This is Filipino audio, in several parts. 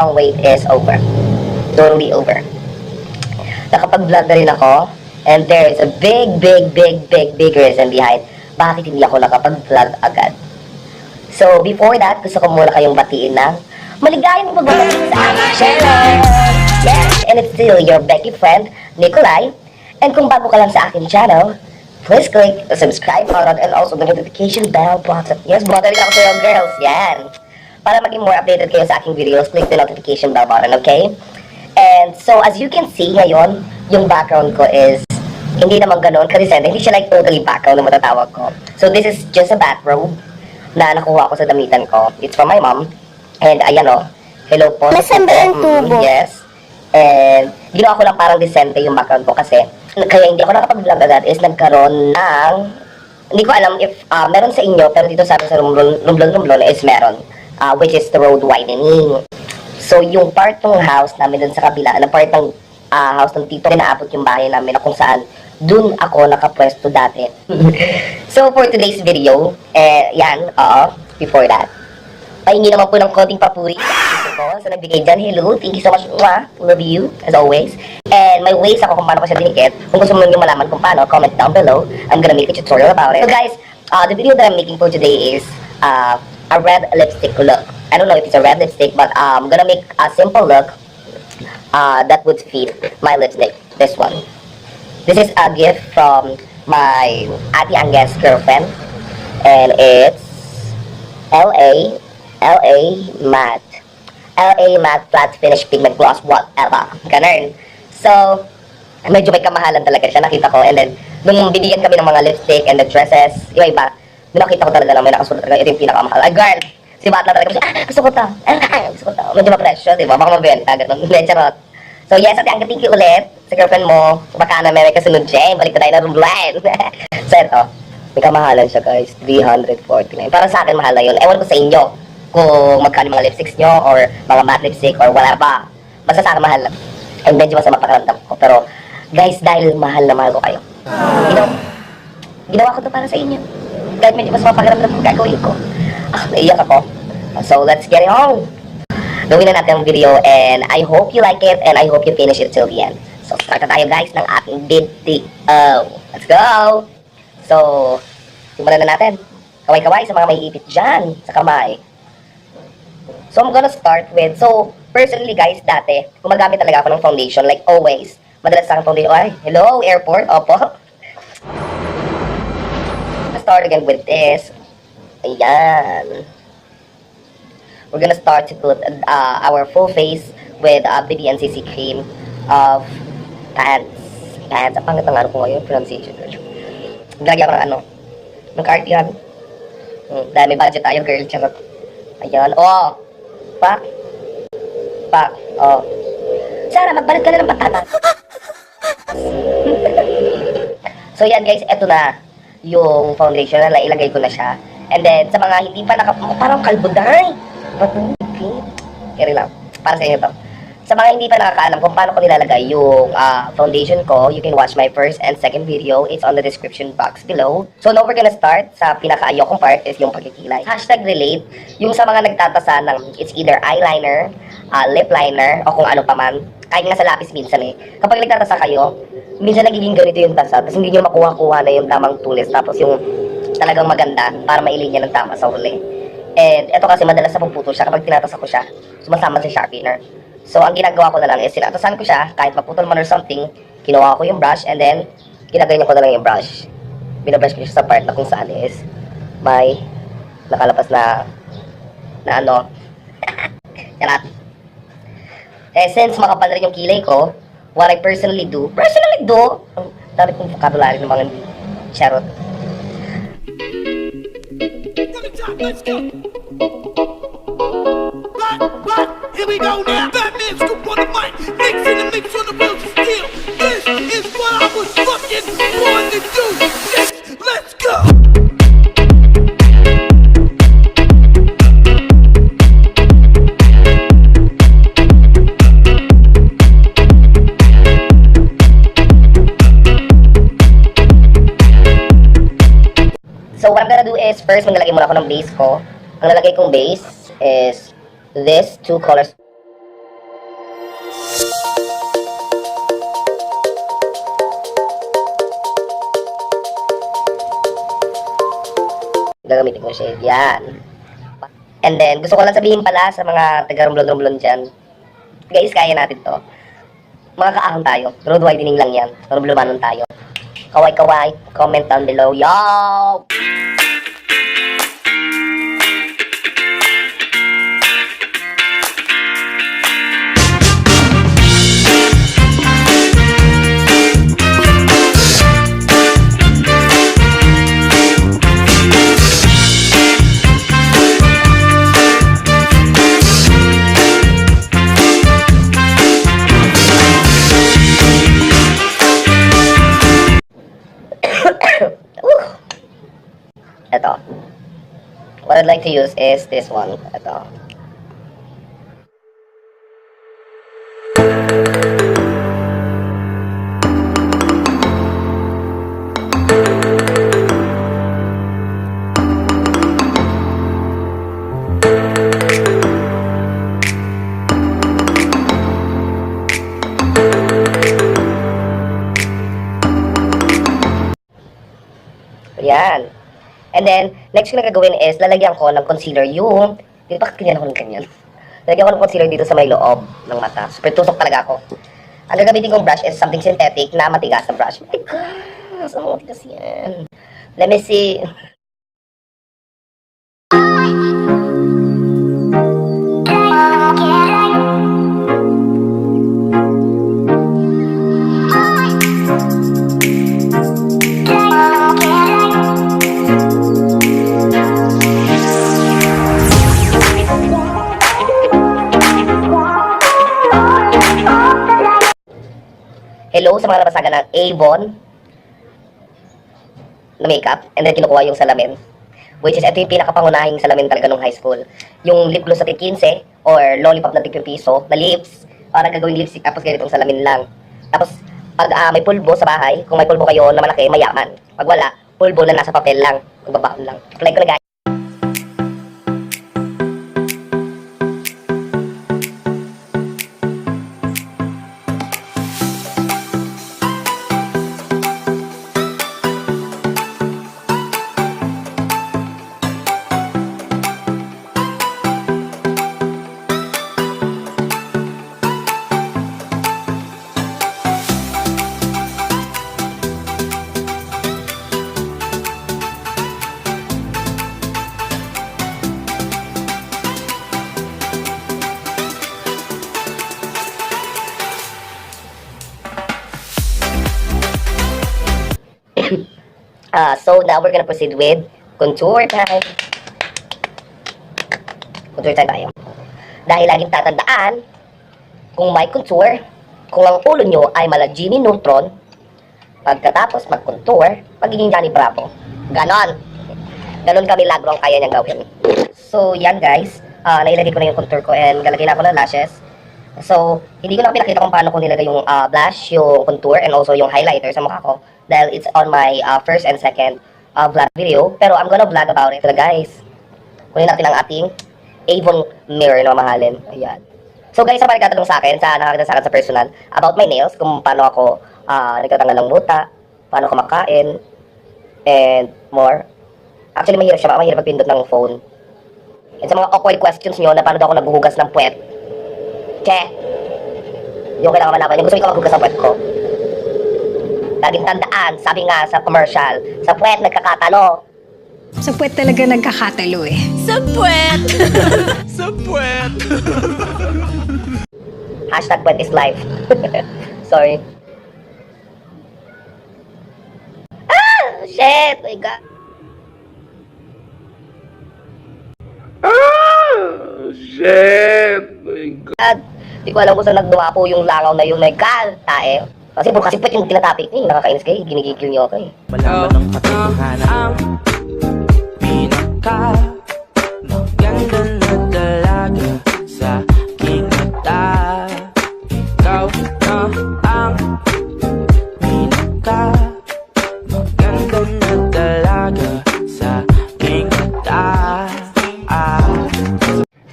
long wait is over. Totally over. Nakapag-vlog na rin ako. And there is a big reason behind bakit hindi ako nakapag-vlog agad. So, before that, gusto ko muna kayong batiin ng maligayang pagbabalik sa aking channel. Yes, and it's still your Becky friend, Nicolaii. And kung bago ka lang sa aking channel, please click the subscribe button and also the notification bell button. Yes, button rin ako sa iyo, girls. Yan. Para maging more updated kayo sa aking videos, click the notification bell button, okay? And so, as you can see ngayon, yung background ko is hindi naman ganoon ka-recent. Hindi siya like totally background na matatawag ko. So, this is just a bathrobe na nakuha ko sa damitan ko. It's from my mom. And ayan o. Hello po. Masamba ang tubo. Yes. And ginawa ko lang parang decente yung background ko kasi kaya hindi ako nakapag-vlog agad is nagkaroon ng hindi ko alam if meron sa inyo pero dito sa amin sa Romblon is meron. Which is the road widening. So, yung part ng house namin dun sa kabila, na part ng house ng tito, naabot yung bahay namin na kung saan dun ako nakapwesto dati. So, for today's video, yan, before that, pahingi naman po ng konting papuri sa nagbigay dyan. Hello, thank you so much, love you, as always. And my ways ako kung paano ko siya dinikit. Kung gusto mo nyo malaman kung paano, comment down below. I'm gonna make a tutorial about it. So guys, the video that I'm making for today is, a red lipstick look. I don't know if it's a red lipstick, but I'm gonna make a simple look that would fit my lipstick. This one. This is a gift from my Ate Angge's girlfriend, and it's LA Matte Flat Finish Pigment Gloss, whatever. Ganun. So, medyo may kamahalan talaga siya, nakita ko. And then, nung bibigyan kami ng mga lipstick and the dresses, yung iba, nung nakita ko talaga na may nakasulat talaga, ito yung pinakamahal. Ay, girl! Si Batla talaga, gusto ko to. Gusto ko to. Medyo mapresyo, diba? Baka mabenta, gano'n. Charot. So, yes, Ate Angge, thank you ulit sa girlfriend mo. Baka na may kasunod siya. Balik na tayo na Rumblon. So, ito. May kamahalan siya, guys. 349. Para sa akin, mahal na yun. Ewan ko sa inyo kung magkano mga lipsticks nyo or mga matte lipstick or wala pa. Basta sa akin, mahal lang. And medyo masama pakaramdam ko. Pero, guys, dahil mahal na mahal ko kayo. Ginawa ko to para sa inyo. Kahit medyo masama pakaramdam ko, gagawin ko. Naiyak ako. So, let's get it on. Gawin na natin ang video and I hope you like it and I hope you finish it till the end. So, start na tayo guys ng ating BETVLOG. Let's go! So, simulan na natin. Kaway-kaway sa mga may ipit dyan sa kamay. So, I'm gonna start with, so, personally guys, dati, gumagamit talaga ako ng foundation, like always. Madalas sa akin foundation, ay, hello, airport, opo. Let's start again with this. Ayan. We're gonna start to put our full face with BB and CC cream of pants. Pants. Ang pangat ng ano ko ngayon, pronunciation. Lagyan ko ng ano, ng cardigan. Dahil may budget tayo, girl. Charot. Ayan. Oh! Pak. Pak. Oh. Sarah, magbalik ka na ng patatas. So yan guys, eto na yung foundation na ilagay ko na siya. And then, sa mga hindi pa parang kalbuday. Ba't hindi? Kaya lang. Para sa inyo to. Sa mga hindi pa nakakaalam kung paano ko nilalagay yung foundation ko, you can watch my first and second video. It's on the description box below. So now we're gonna start sa pinaka-ayokong part is yung pagkikilay. #relate. Yung sa mga nagtatasa ng it's either eyeliner, lip liner, o kung ano pa man. Kahit nga sa lapis minsan eh. Kapag nagtatasa kayo, minsan nagiging ganito yung tasa. Tapos hindi nyo makuha-kuha na yung tamang tulis. Tapos yung talagang maganda para mailinya ng tama sa huli. And ito kasi madalas na puputol siya kapag tinatasa ko siya. Sumasama sa sharpener. So ang ginagawa ko na lang is tinatasan ko siya kahit maputol man or something. Kinuha ko yung brush and then ginagawa ko na lang yung brush. Binabrush ko siya sa part na kung saan is may nakalapas na ano. Yarat. Since makapal rin yung kilay ko, what I personally do, ang dami kong vocabulary ng mga charot. Let's go. What? Here we go now. Batman scoop on the mic. Mix in the mix on the wheels of steel. This is what I was fucking born to do. Let's go. So what I'm gonna do is, first maglalagay muna ako ng base ko. Ang lalagay kong base is this two colors. Gagamitin ko shade. Yan. And then, gusto ko lang sabihin pala sa mga taga-rumblon-rumblon dyan. Guys, kaya natin to. Mga kaahon tayo. Road widening lang yan. Rumblomanon tayo. Kaway-kaway. Comment down below. Yo! Ito. What I'd like to use is this one. Ito. Yan. And then, next ko na gagawin is, lalagyan ko ng concealer yung, bakit ganyan ako ng ganyan? Lalagyan ko ng concealer dito sa may loob ng mata. Super tusok talaga ako. Ang gagamitin kong brush is something synthetic na matigas na brush. My God! Saan mo matigas yan? Let me see. Hello sa mga nabasagan ng Avon na makeup, and then kinukuha yung salamin, which is ito yung pinakapangunahing salamin talaga nung high school. Yung lip gloss na tig 15 or lollipop na tig 10 piso na lips, para gagawing lipstick tapos ganitong salamin lang. Tapos pag may pulbo sa bahay, kung may pulbo kayo na malaki, mayaman. Pag wala, pulbo na nasa papel lang, magbabaon lang. Like ko na guys. So now we're gonna proceed with contour time. Contour time tayo. Dahil laging tatandaan, kung may contour, kung ang ulo nyo ay mala Jimmy Neutron, pagkatapos mag-contour, magiging Johnny Bravo. Ganon. Ganon kami lagro ang kaya niyang gawin. So yan guys, nailagay ko na yung contour ko and galagay na ako ng lashes. So, hindi ko na pinakita kung paano ko nilagay yung blush, yung contour, and also yung highlighter sa mukha ko. Dahil it's on my first and second vlog video. Pero I'm gonna vlog about it. So guys, kunin natin ang ating Avon mirror na mahalin. Ayan. So guys, sa mga nagtatanong sa akin, nakakita sa akin sa personal, about my nails, kung paano ako nagtatanggal ng buta, paano ko makain, and more. Actually, mahirap siya. Mahirap magpindot ng phone. And sa mga awkward questions nyo na paano daw ako nabuhugas ng puwet, yung kailangan malaman. Yung gusto ko maghugas ng puwet ko. Laging tandaan, sabi nga sa commercial, sa puwet nagkakatalo. Sa puwet talaga nagkakatalo eh. Sa puwet! Sa puwet! Hashtag puwet is life. Sorry. Shit! My God. Shit! My God! Di ko alam kung saan nagduwa po yung langaw na yun. My God! Tae. Kasi puwet yung tinatapik niya. Nakakainis kayo. Ginigigil niyo ako eh. Malaman ng katotohanan ang pinaka maganda na dalaga sa aking mata. Ikaw na ang pinaka maganda na dalaga sa aking mata.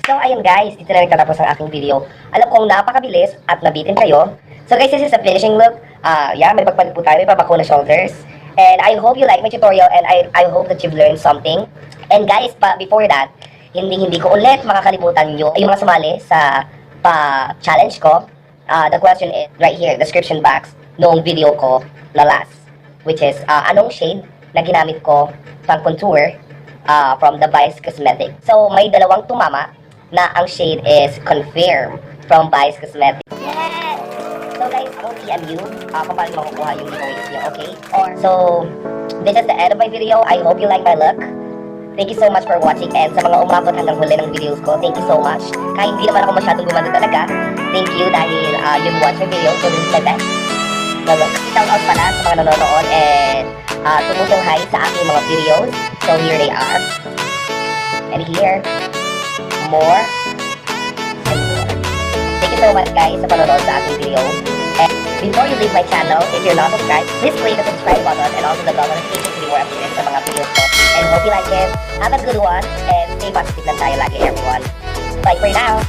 So ayun guys, dito na nagtatapos ang aking video. Alam kong napakabilis at nabitin kayo. So guys, this is a finishing look. Yeah, may pagpalit po tayo, may pabako na shoulders. And I hope you like my tutorial and I hope that you've learned something. And guys, before that, hindi ko ulit makakalimutan nyo yung mga sumali sa challenge ko. The question is right here, description box, noong video ko na last. Which is, anong shade na ginamit ko pang contour from the Vice Cosmetic. So, may dalawang tumama na ang shade is Confirm from Vice Cosmetic. Yes! So guys, ako PM you kung paano makukuha yung giveaways nyo, okay? So, this is the end of my video. I hope you like my look. Thank you so much for watching, and sa mga umabot hanggang huli ng videos ko, thank you so much. Kahit hindi naman ako masyadong gumanda talaga, thank you dahil you watch my video, so this is my best. Shout out pala sa mga nanonood and tumutunghay sa aking mga videos. So here they are. And here, more and more. Thank you so much guys sa panonood sa aking video. And before you leave my channel, if you're not subscribed, please click the subscribe button and also the bell notification to be more updated sa mga videos ko. And hope you like it. Have a good one and stay positive lang tayo lagi everyone. Bye for now!